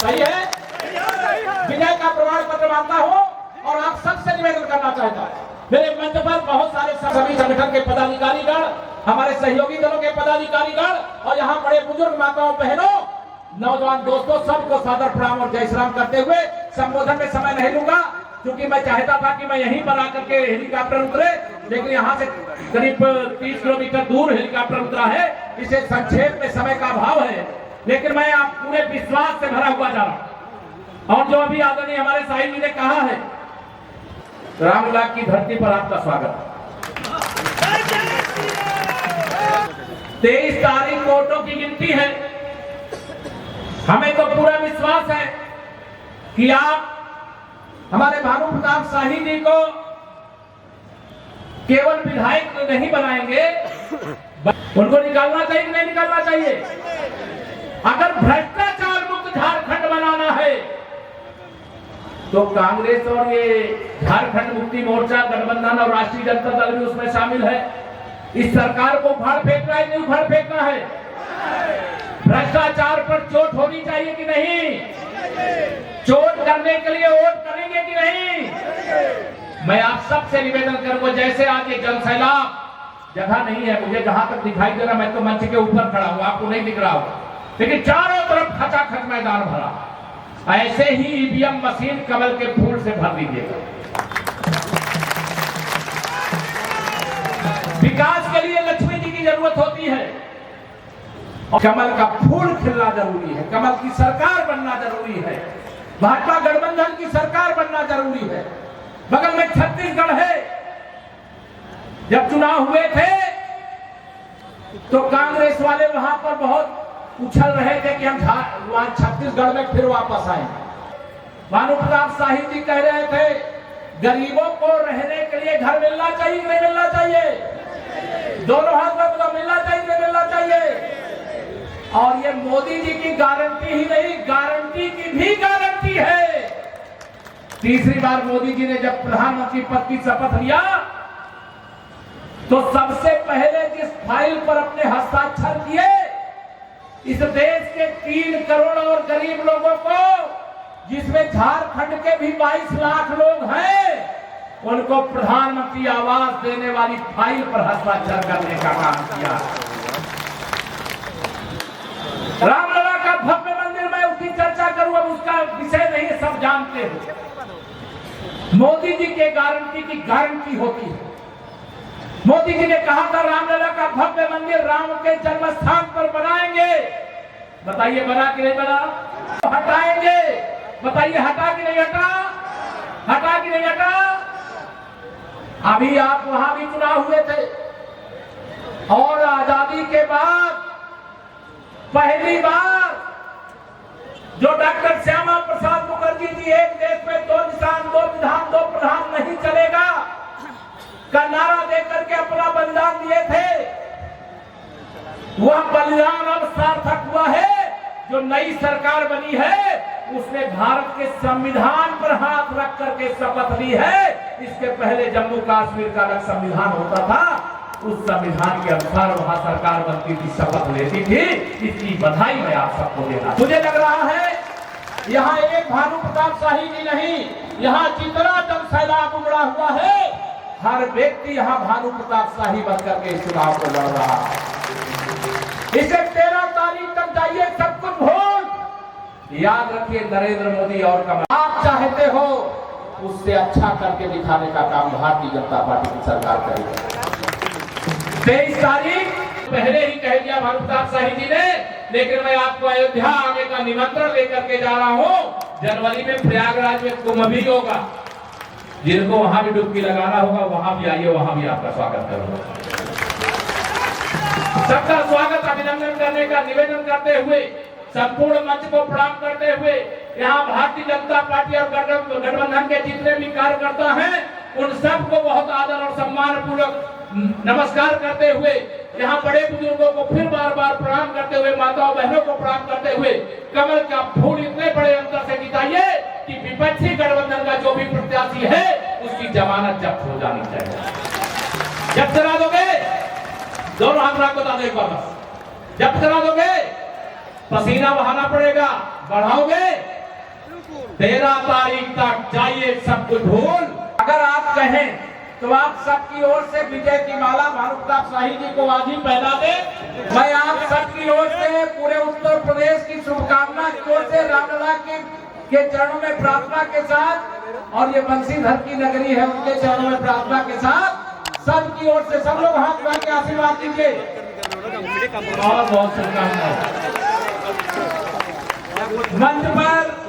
सही है? विजय का प्रमाण पत्र मांगता हूँ और आप सबसे निवेदन करना चाहता है। मेरे मंच पर बहुत सारे सभी संगठन के पदाधिकारीगण, हमारे सहयोगी दलों के पदाधिकारीगण और यहाँ बड़े बुजुर्ग माताओं बहनों, नौजवान दोस्तों, सबको सादर प्रणाम और जय श्री राम करते हुए संबोधन में समय नहीं लूंगा, क्योंकि मैं चाहता था कि मैं यहीं पर आकर के हेलीकॉप्टर उतरे, लेकिन यहाँ से करीब 30 किलोमीटर दूर हेलीकॉप्टर उतरा है, इसे संक्षेप में समय का अभाव है। लेकिन मैं आप पूरे विश्वास से भरा हुआ जा रहा हूं। और जो अभी आदरणीय हमारे साहिब जी ने कहा है, रामलला की धरती पर आपका स्वागत। 23 तारीख वोटों की गिनती है। हमें तो पूरा विश्वास है कि आप हमारे भानु प्रताप शाही जी को केवल विधायक नहीं बनाएंगे, उनको निकालना चाहिए कि नहीं निकालना चाहिए? अगर भ्रष्टाचार मुक्त झारखंड बनाना है तो कांग्रेस और ये झारखंड मुक्ति मोर्चा गठबंधन और राष्ट्रीय जनता दल भी उसमें शामिल है। इस सरकार को उखाड़ फेंकना है, नहीं उखाड़ फेंकना है? भ्रष्टाचार पर चोट होनी चाहिए कि नहीं? चोट करने के लिए वोट करेंगे कि नहीं? मैं आप सबसे निवेदन करूंगा, जैसे आज ये जनसैलाब, जगह नहीं है मुझे जहां तक दिखाई दे रहा, मैं तो मंच के ऊपर खड़ा हूं, आपको नहीं दिख रहा होगा, लेकिन चारों तरफ खचाखच मैदान भरा। ऐसे ही ईवीएम मशीन कमल के फूल से भर दीजिएगा। विकास के लिए लक्ष्मी जी की जरूरत होती है और कमल का फूल खिलना जरूरी है, कमल की सरकार बनना जरूरी है, भाजपा गठबंधन की सरकार बनना जरूरी है। बगल में छत्तीसगढ़ है। जब चुनाव हुए थे तो कांग्रेस वाले वहां पर बहुत उछल रहे थे कि हम वहां छत्तीसगढ़ में फिर वापस आए। भानु प्रताप शाही जी कह रहे थे गरीबों को रहने के लिए घर मिलना चाहिए कि नहीं मिलना चाहिए? दोनों हाथ में तो मिलना चाहिए कि नहीं मिलना चाहिए? और ये मोदी जी की गारंटी ही नहीं, गारंटी की भी गारंटी है। तीसरी बार मोदी जी ने जब प्रधानमंत्री पद की शपथ लिया तो सबसे पहले जिस फाइल पर अपने हस्ताक्षर किए, इस देश के 3 करोड़ और गरीब लोगों को, जिसमें झारखंड के भी 22 लाख लोग हैं, उनको प्रधानमंत्री आवास देने वाली फाइल पर हस्ताक्षर करने का काम किया। रामलला का भव्य मंदिर, मैं उसकी चर्चा करूं, अब उसका विषय नहीं, सब जानते हैं। मोदी जी के गारंटी की गारंटी होती है। मोदी जी ने कहा था रामलला का भव्य मंदिर राम के जन्म स्थान पर बनाएंगे। बताइए बना कि नहीं बना? हटाएंगे, बताइए हटा कि नहीं हटा? हटा कि नहीं हटा? अभी आप वहां भी चुनाव हुए थे और आजादी के बाद पहली बार जो डॉक्टर श्यामा प्रसाद मुखर्जी जी एक देश में 2 निशान 2 विधान 2 प्रधान नहीं चलेगा का नारा देकर के अपना बलिदान दिए थे, वह बलिदान अब सार्थक हुआ है। जो नई सरकार बनी है उसने भारत के संविधान पर हाथ रख करके शपथ ली है। इसके पहले जम्मू कश्मीर का अलग संविधान होता था, उस संविधान के अनुसार वहां सरकार बनती थी, शपथ लेती थी। इसकी बधाई मैं आप सबको देना। मुझे लग रहा है यहाँ एक भानु प्रताप शाही जी नहीं, यहाँ जितना जनसैलाब उमड़ा हुआ है, हर व्यक्ति यहाँ भानु प्रताप शाही बनकर के इस चुनाव को लड़ रहा है। इसे 13 तारीख तक जाइए, सब कुछ भूल याद रखिए, नरेंद्र मोदी और कमल आप चाहते हो उससे अच्छा करके दिखाने का काम भारतीय जनता पार्टी की सरकार करेगी। 23 तारीख पहले ही कह दिया भानु प्रताप शाही जी ने, लेकिन मैं आपको अयोध्या आने का निमंत्रण लेकर के जा रहा हूँ। जनवरी में प्रयागराज में कुंभ भी होगा, जिनको वहां भी डुबकी लगाना होगा वहां भी आइए, वहां भी आपका स्वागत करूंगा। सबका स्वागत अभिनंदन करने का निवेदन करते हुए, संपूर्ण मंच को प्रणाम करते हुए, यहाँ भारतीय जनता पार्टी और गठबंधन के जितने भी कार्यकर्ता हैं उन सबको बहुत आदर और सम्मान पूर्वक नमस्कार करते हुए, यहाँ बड़े बुजुर्गों को फिर बार बार प्रणाम करते हुए, माताओं बहनों को प्रणाम करते हुए, कमल का फूल इतने बड़े अंतर से जिताइए कि विपक्षी गठबंधन का जो भी प्रत्याशी है उसकी जमानत जब्त हो जानी चाहिए। जब्त करा दोगे, दोनों हाथ रख बता दो एक बार, जब्त करा दोगे, पसीना बहाना पड़ेगा, बढ़ाओगे 13 तारीख तक जाइए सब कुछ भूल। अगर आप कहें तो आप सबकी ओर से विजय की माला भानु प्रताप शाही जी को आज ही पहना दे। मैं आप सबकी ओर से पूरे उत्तर प्रदेश की शुभकामना की ओर से रामलला के चरणों में प्रार्थना के साथ, और ये बंसीधर की नगरी है उनके चरणों में प्रार्थना के साथ सबकी ओर से सब लोग हाथ बढ़ा के आशीर्वाद दीजिए। बहुत बहुत शुभकामनाएं। मंच पर